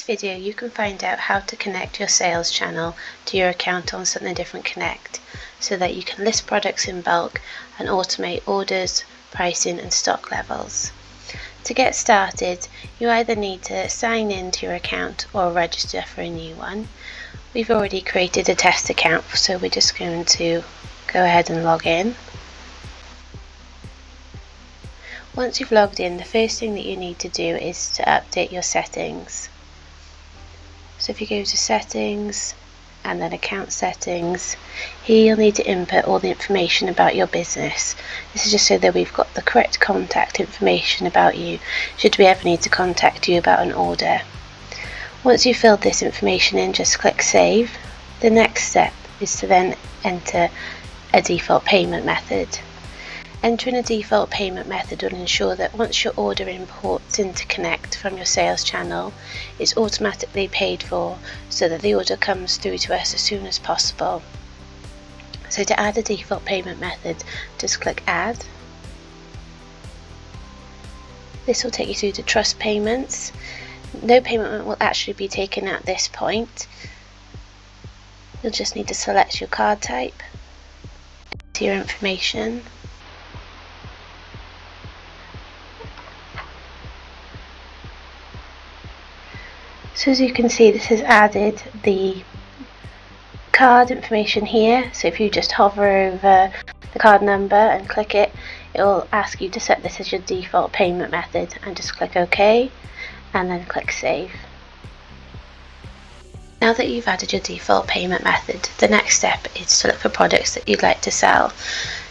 this video you can find out how to connect your sales channel to your account on Something Different Connect so that you can list products in bulk and automate orders, pricing and stock levels. To get started, you either need to sign in to your account or register for a new one. We've already created a test account, so we're just going to go ahead and log in. Once you've logged in, the first thing that you need to do is to update your settings. So if you go to settings and then account settings, here you'll need to input all the information about your business. This is just so that we've got the correct contact information about you should we ever need to contact you about an order. Once you've filled this information in, just click save. The next step is to then enter a default payment method. Entering a default payment method will ensure that once your order imports into Connect from your sales channel, it's automatically paid for so that the order comes through to us as soon as possible. So to add a default payment method, just click Add. This will take you through to Trust Payments. No payment will actually be taken at this point. You'll just need to select your card type, enter your information. So as you can see, this has added the card information here. So if you just hover over the card number and click it, it will ask you to set this as your default payment method, and just click OK and then click Save. Now that you've added your default payment method, the next step is to look for products that you'd like to sell.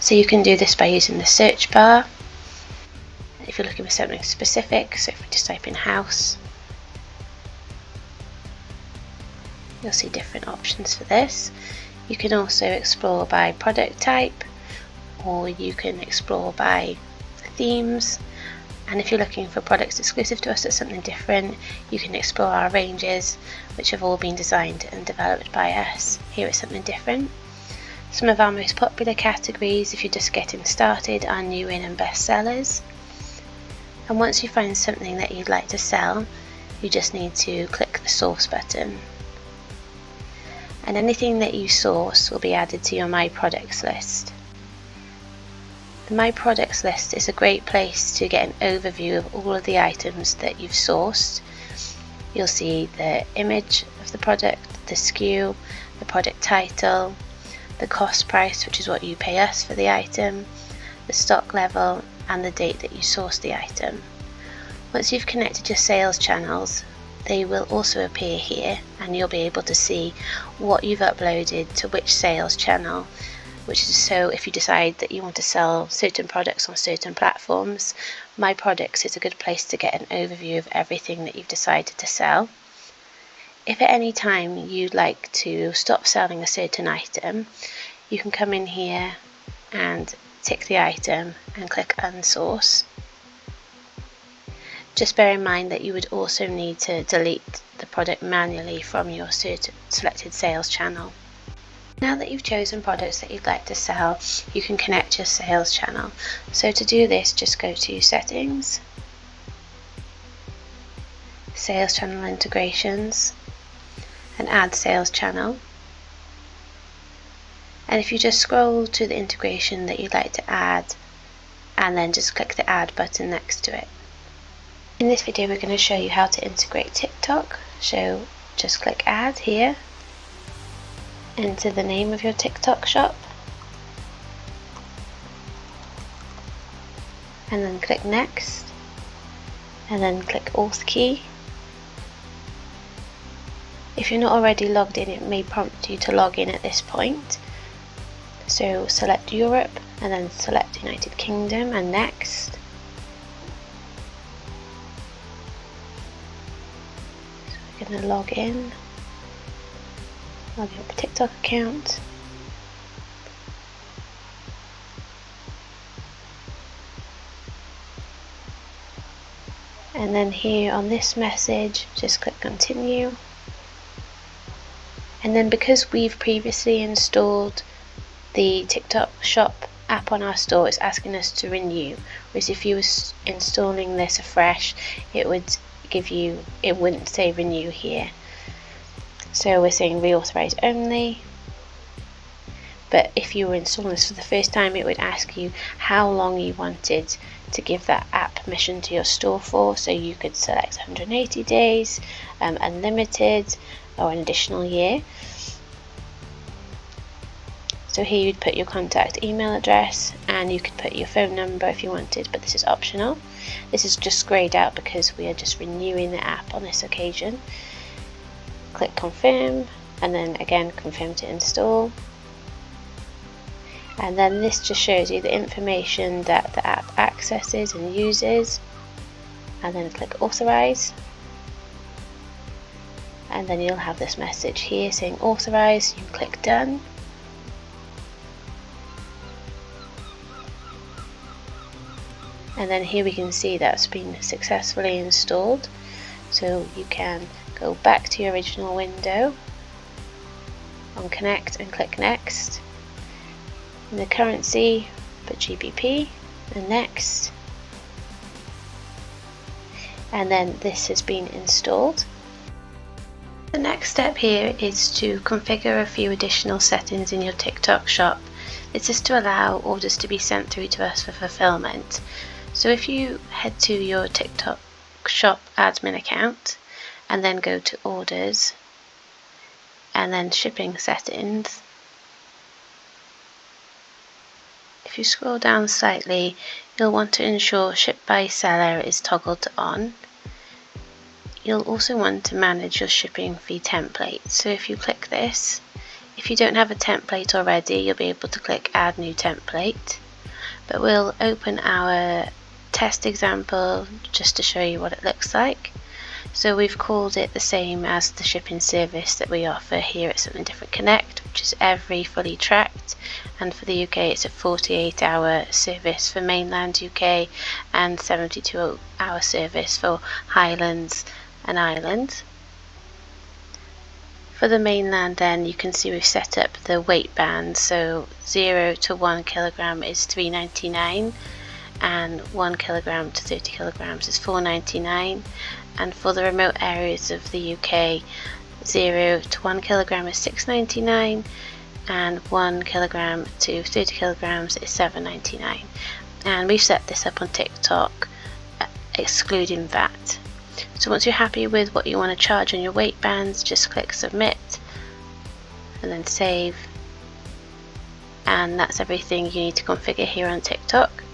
So you can do this by using the search bar. If you're looking for something specific, so if we just type in house, you'll see different options for this. You can also explore by product type, or you can explore by themes. And if you're looking for products exclusive to us or something different, you can explore our ranges, which have all been designed and developed by us. Here it's something different. Some of our most popular categories, if you're just getting started, are new in and best sellers. And once you find something that you'd like to sell, you just need to click the source button. And anything that you source will be added to your My Products list. The My Products list is a great place to get an overview of all of the items that you've sourced. You'll see the image of the product, the SKU, the product title, the cost price, which is what you pay us for the item, the stock level, and the date that you sourced the item. Once you've connected your sales channels, they will also appear here, and you'll be able to see what you've uploaded to which sales channel, which is so if you decide that you want to sell certain products on certain platforms, My Products is a good place to get an overview of everything that you've decided to sell. If at any time you'd like to stop selling a certain item, you can come in here and tick the item and click Unsource. Just bear in mind that you would also need to delete the product manually from your selected sales channel. Now that you've chosen products that you'd like to sell, you can connect your sales channel. So to do this, just go to Settings, Sales Channel Integrations, and Add Sales Channel. And if you just scroll to the integration that you'd like to add, and then just click the Add button next to it. In this video we're going to show you how to integrate TikTok, so just click Add here, enter the name of your TikTok shop, and then click Next, and then click Auth key. If you're not already logged in, it may prompt you to log in at this point, so select Europe and then select United Kingdom and Next. We're going to log in with TikTok account. And then here on this message, just click Continue. And then because we've previously installed the TikTok shop app on our store, it's asking us to renew. Whereas if you were installing this afresh, it would it wouldn't say renew here. So we're saying reauthorize only. But if you were installing this for the first time, it would ask you how long you wanted to give that app permission to your store for. So you could select 180 days, unlimited, or an additional year. So here you'd put your contact email address, and you could put your phone number if you wanted, but this is optional. This is just greyed out because we are just renewing the app on this occasion. Click confirm, and then again confirm to install. And then this just shows you the information that the app accesses and uses, and then click authorize, and then you'll have this message here saying authorize. You click done, and then here we can see that's been successfully installed. So you can go back to your original window on connect and click next. In the currency, put GBP and next, and then this has been installed. The next step here is to configure a few additional settings in your TikTok shop. This is to allow orders to be sent through to us for fulfillment. So if you head to your TikTok shop admin account and then go to orders and then shipping settings, if you scroll down slightly, you'll want to ensure ship by seller is toggled to on. You'll also want to manage your shipping fee template. So if you click this, if you don't have a template already, you'll be able to click add new template. But we'll open our test example just to show you what it looks like. So we've called it the same as the shipping service that we offer here at Something Different Connect, which is every fully tracked, and for the UK it's a 48-hour service for mainland UK and 72-hour service for Highlands and Islands. For the mainland then, you can see we've set up the weight band, so 0 to 1 kilogram is £3.99 and 1 kilogram to 30 kilograms is £4.99, and for the remote areas of the UK, 0 to 1 kilogram is £6.99 and 1 kilogram to 30 kilograms is £7.99. And we've set this up on TikTok excluding VAT. So once you're happy with what you want to charge on your weight bands, just click submit and then save, and that's everything you need to configure here on TikTok.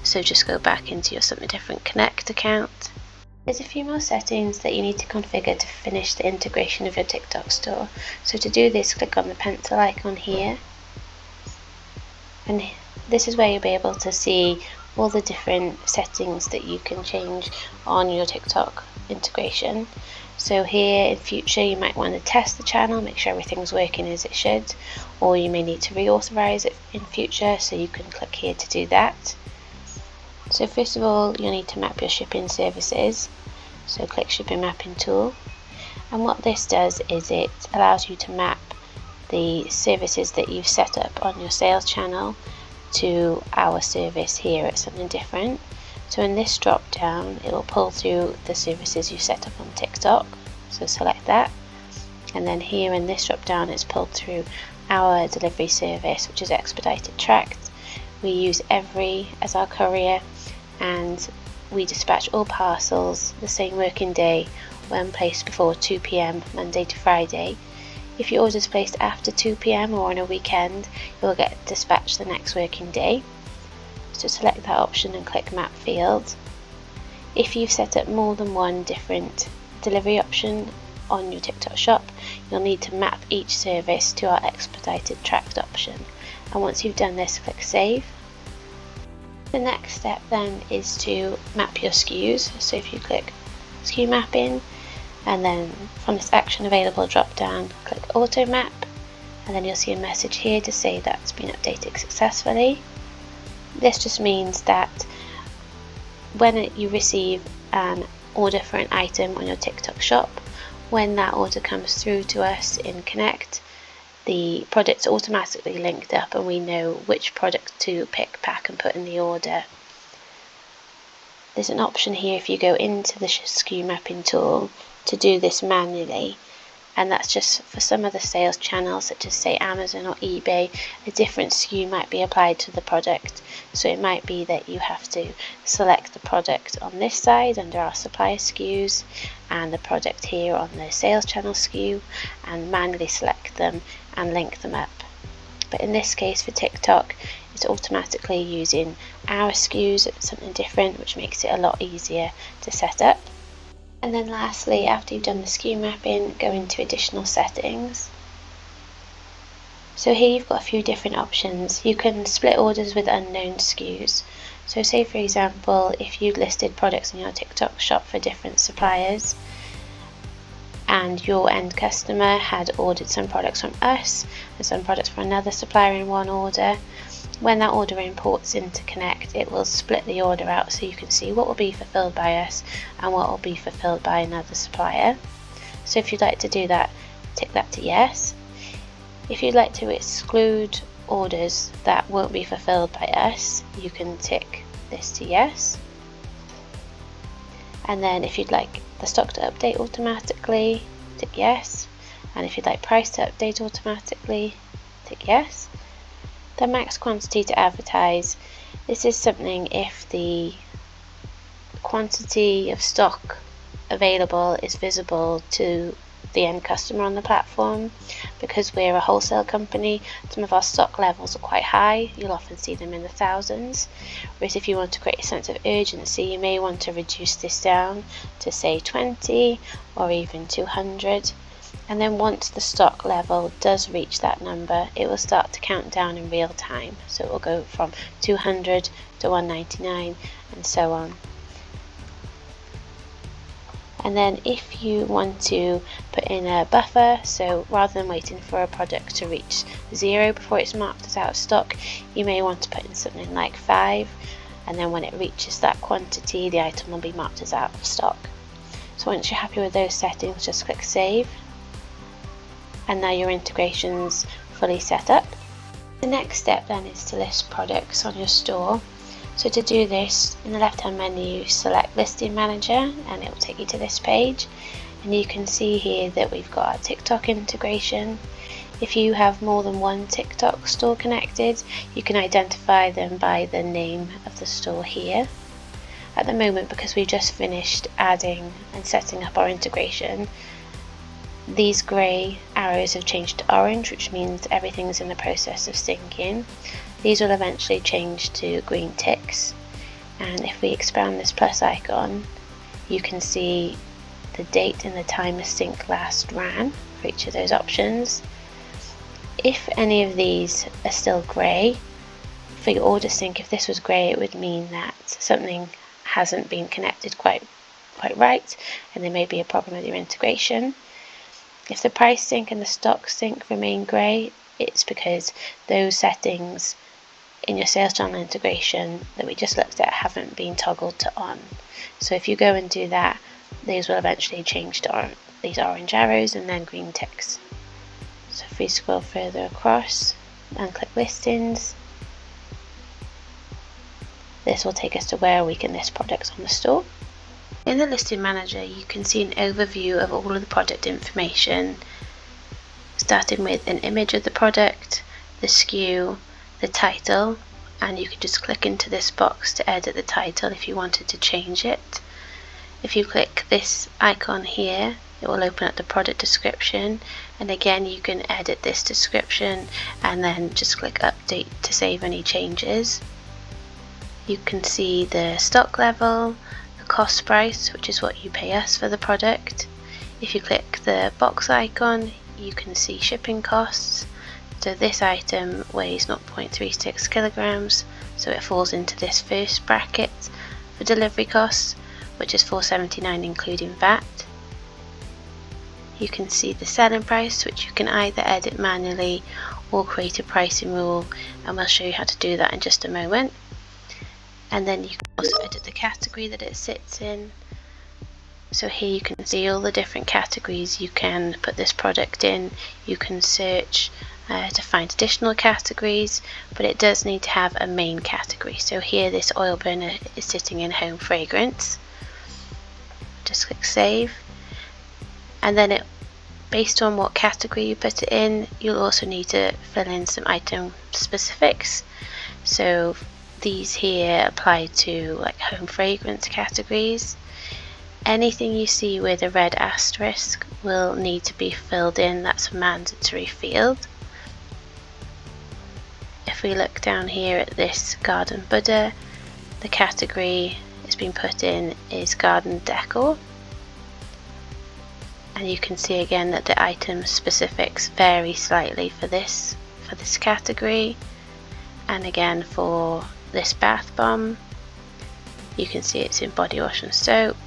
So just go back into your Something Different Connect account. There's a few more settings that you need to configure to finish the integration of your TikTok store. So to do this, click on the pencil icon here, and this is where you'll be able to see all the different settings that you can change on your TikTok integration. So here in future you might want to test the channel, make sure everything's working as it should, or you may need to reauthorize it in future, so you can click here to do that. So first of all, you'll need to map your shipping services. So click Shipping Mapping tool, and what this does is it allows you to map the services that you've set up on your sales channel to our service here at Something Different. So in this drop down, it will pull through the services you set up on TikTok, so select that, and then here in this drop down it's pulled through our delivery service, which is expedited tracked. We use Every as our courier, and we dispatch all parcels the same working day when placed before 2 PM Monday to Friday. If your order is placed after 2 PM or on a weekend, you'll get dispatched the next working day. So select that option and click Map Field. If you've set up more than one different delivery option on your TikTok shop, you'll need to map each service to our expedited tracked option. And once you've done this, click Save. The next step then is to map your SKUs. So if you click SKU Mapping, and then from this Action Available drop down, click Auto Map, and then you'll see a message here to say that's been updated successfully. This just means that when you receive an order for an item on your TikTok shop, when that order comes through to us in Connect, the product's automatically linked up and we know which product to pick, pack and put in the order. there's an option here if you go into the SKU mapping tool to do this manually, and that's just for some of the sales channels such as say Amazon or eBay. A different SKU might be applied to the product, so it might be that you have to select the product on this side under our supplier SKUs and the product here on the sales channel SKU, and manually select them and link them up. But in this case for TikTok, it's automatically using our SKUs. It's something different, which makes it a lot easier to set up. And then lastly, after you've done the SKU mapping, go into additional settings. So here you've got a few different options. You can split orders with unknown SKUs. So say for example, if you'd listed products in your TikTok shop for different suppliers, and your end customer had ordered some products from us and some products from another supplier in one order, when that order imports into Connect, it will split the order out so you can see what will be fulfilled by us and what will be fulfilled by another supplier. So if you'd like to do that, tick that to yes. If you'd like to exclude orders that won't be fulfilled by us, you can tick this to yes. And then if you'd like the stock to update automatically, tick yes. And if you'd like price to update automatically, tick yes. The max quantity to advertise. This is something if the quantity of stock available is visible to the end customer on the platform. Because we're a wholesale company, some of our stock levels are quite high. You'll often see them in the thousands. Whereas if you want to create a sense of urgency, you may want to reduce this down to say 20 or even 200. And then once the stock level does reach that number, it will start to count down in real time. So it will go from 200 to 199 and so on. And then if you want to put in a buffer, so rather than waiting for a product to reach 0 before it's marked as out of stock, you may want to put in something like 5, and then when it reaches that quantity, the item will be marked as out of stock. So once you're happy with those settings, just click save. And now your integration's fully set up. The next step then is to list products on your store. So to do this, in the left hand menu, select Listing Manager and it will take you to this page. And you can see here that we've got our TikTok integration. If you have more than one TikTok store connected, you can identify them by the name of the store here. At the moment, because we've just finished adding and setting up our integration, these grey arrows have changed to orange, which means everything's in the process of syncing. These will eventually change to green ticks, and if we expand this plus icon, you can see the date and the time a sync last ran for each of those options. If any of these are still grey, for your order sync, if this was grey, it would mean that something hasn't been connected quite right, and there may be a problem with your integration. If the price sync and the stock sync remain grey, it's because those settings in your sales channel integration that we just looked at haven't been toggled to on. So if you go and do that, these will eventually change to these orange arrows and then green ticks. So if we scroll further across and click listings, this will take us to where we can list products on the store. In the Listing Manager, you can see an overview of all of the product information, starting with an image of the product, the SKU, the title, and you can just click into this box to edit the title if you wanted to change it. If you click this icon here, it will open up the product description, and again you can edit this description and then just click update to save any changes. You can see the stock level, cost price, which is what you pay us for the product. If you click the box icon, you can see shipping costs. So this item weighs 0.36 kilograms, so it falls into this first bracket for delivery costs, which is $4.79 including VAT. You can see the selling price, which you can either edit manually or create a pricing rule, and we'll show you how to do that in just a moment. And then you can also edit the category that it sits in. So here you can see all the different categories you can put this product in. You can search to find additional categories, but it does need to have a main category. So here this oil burner is sitting in home fragrance. Just click save, and then based on what category you put it in, you'll also need to fill in some item specifics. So these here apply to like home fragrance categories. Anything you see with a red asterisk will need to be filled in. That's a mandatory field. If we look down here at this garden Buddha, the category it's been put in is garden decor. And you can see again that the item specifics vary slightly for this category. And again for this bath bomb, you can see it's in body wash and soap.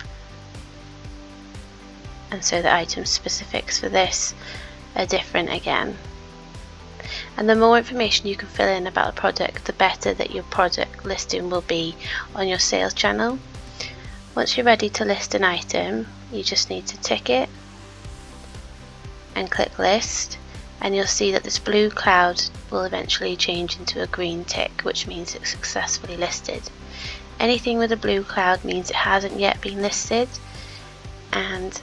And so the item specifics for this are different again. And the more information you can fill in about a product, the better that your product listing will be on your sales channel. Once you're ready to list an item, you just need to tick it and click list, and you'll see that this blue cloud will eventually change into a green tick, which means it's successfully listed. Anything with a blue cloud means it hasn't yet been listed, and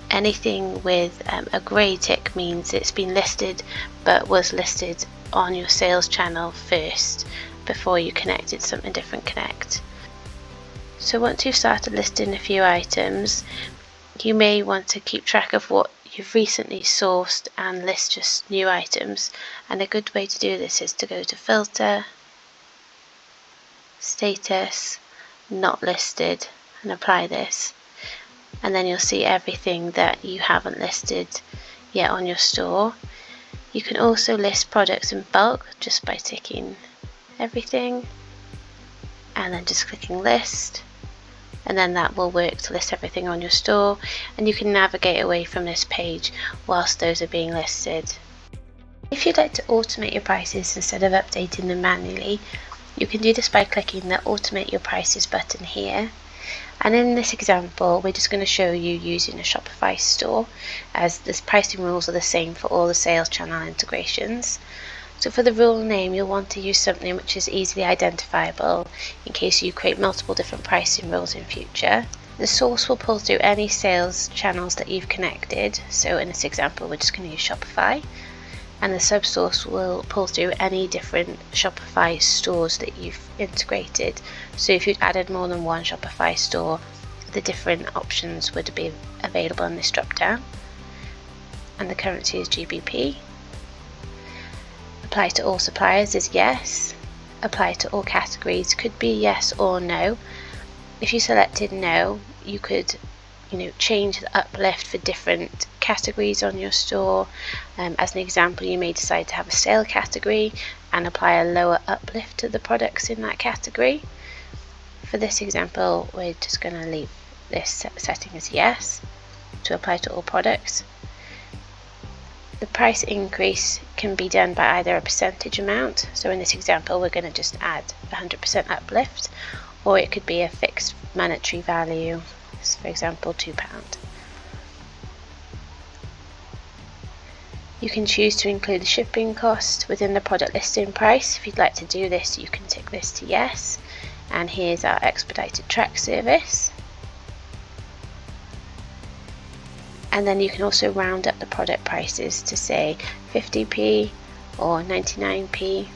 anything with a grey tick means it's been listed but was listed on your sales channel first before you connected something different connect. So once you've started listing a few items, you may want to keep track of what you've recently sourced and list just new items, and a good way to do this is to go to filter, status, not listed, and apply this. And then you'll see everything that you haven't listed yet on your store. You can also list products in bulk just by ticking everything and then just clicking list, and then that will work to list everything on your store, and you can navigate away from this page whilst those are being listed. If you'd like to automate your prices instead of updating them manually, you can do this by clicking the Automate Your Prices button here. And in this example, we're just going to show you using a Shopify store, as the pricing rules are the same for all the sales channel integrations. So for the rule name, you'll want to use something which is easily identifiable in case you create multiple different pricing rules in future. The source will pull through any sales channels that you've connected. So in this example, we're just going to use Shopify. And the subsource will pull through any different Shopify stores that you've integrated. So if you'd added more than one Shopify store, the different options would be available in this drop down. And the currency is GBP. Apply to all suppliers is yes. Apply to all categories could be yes or no. If you selected no, you could change the uplift for different categories on your store. As an example, you may decide to have a sale category and apply a lower uplift to the products in that category. For this example, we're just going to leave this setting as yes to apply to all products. The price increase can be done by either a percentage amount, so in this example we're going to just add 100% uplift, or it could be a fixed monetary value, so for example £2. You can choose to include the shipping cost within the product listing price. If you'd like to do this, you can tick this to yes, and here's our expedited track service. And then you can also round up the product prices to say 50p or 99p.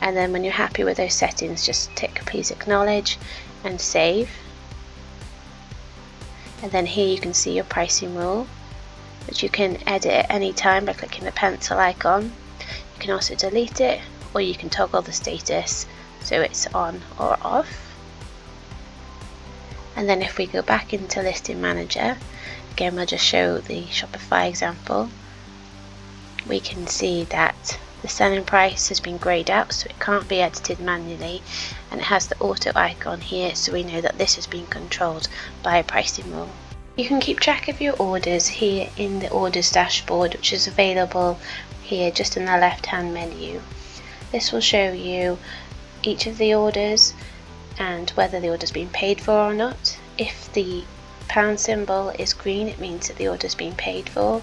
And then when you're happy with those settings, just tick please acknowledge and save. And then here you can see your pricing rule, which you can edit at any time by clicking the pencil icon. You can also delete it, or you can toggle the status so it's on or off. And then if we go back into Listing Manager, again we'll just show the Shopify example, we can see that the selling price has been greyed out, so it can't be edited manually, and it has the auto icon here, so we know that this has been controlled by a pricing rule. You can keep track of your orders here in the orders dashboard, which is available here just in the left hand menu. This will show you each of the orders and whether the order's been paid for or not. If the pound symbol is green, it means that the order's been paid for.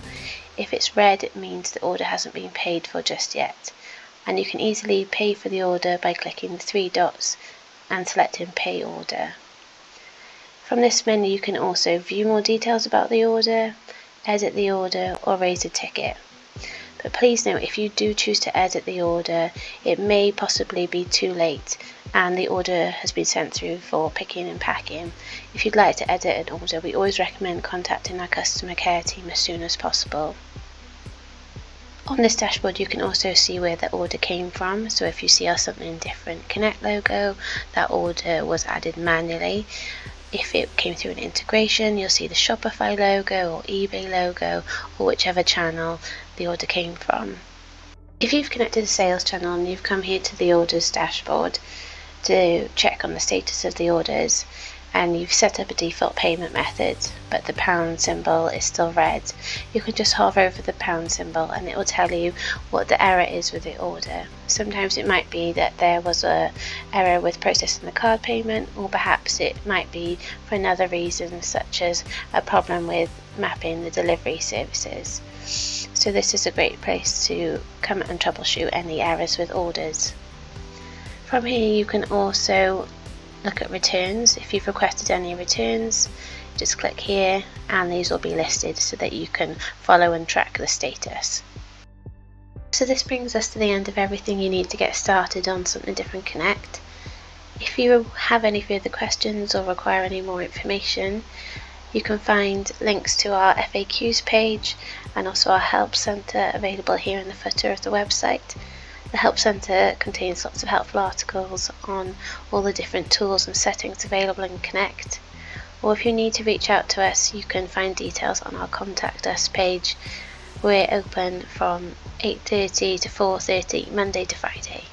If it's red, it means the order hasn't been paid for just yet, and you can easily pay for the order by clicking the 3 dots and selecting Pay Order. From this menu you can also view more details about the order, edit the order, or raise a ticket. But please note, if you do choose to edit the order, it may possibly be too late and the order has been sent through for picking and packing. If you'd like to edit an order, we always recommend contacting our customer care team as soon as possible. On this dashboard you can also see where the order came from, so if you see our Something Different Connect logo, that order was added manually. If it came through an integration, you'll see the Shopify logo or eBay logo, or whichever channel the order came from. If you've connected a sales channel and you've come here to the orders dashboard to check on the status of the orders, and you've set up a default payment method but the pound symbol is still red, you can just hover over the pound symbol and it will tell you what the error is with the order. Sometimes it might be that there was an error with processing the card payment, or perhaps it might be for another reason, such as a problem with mapping the delivery services. So this is a great place to come and troubleshoot any errors with orders. From here you can also look at returns. If you've requested any returns, just click here and these will be listed so that you can follow and track the status. So this brings us to the end of everything you need to get started on Something Different Connect. If you have any further questions or require any more information, you can find links to our FAQs page and also our help centre available here in the footer of the website. The Help Centre contains lots of helpful articles on all the different tools and settings available in Connect. Or if you need to reach out to us, you can find details on our Contact Us page. We're open from 8:30 to 4:30 Monday to Friday.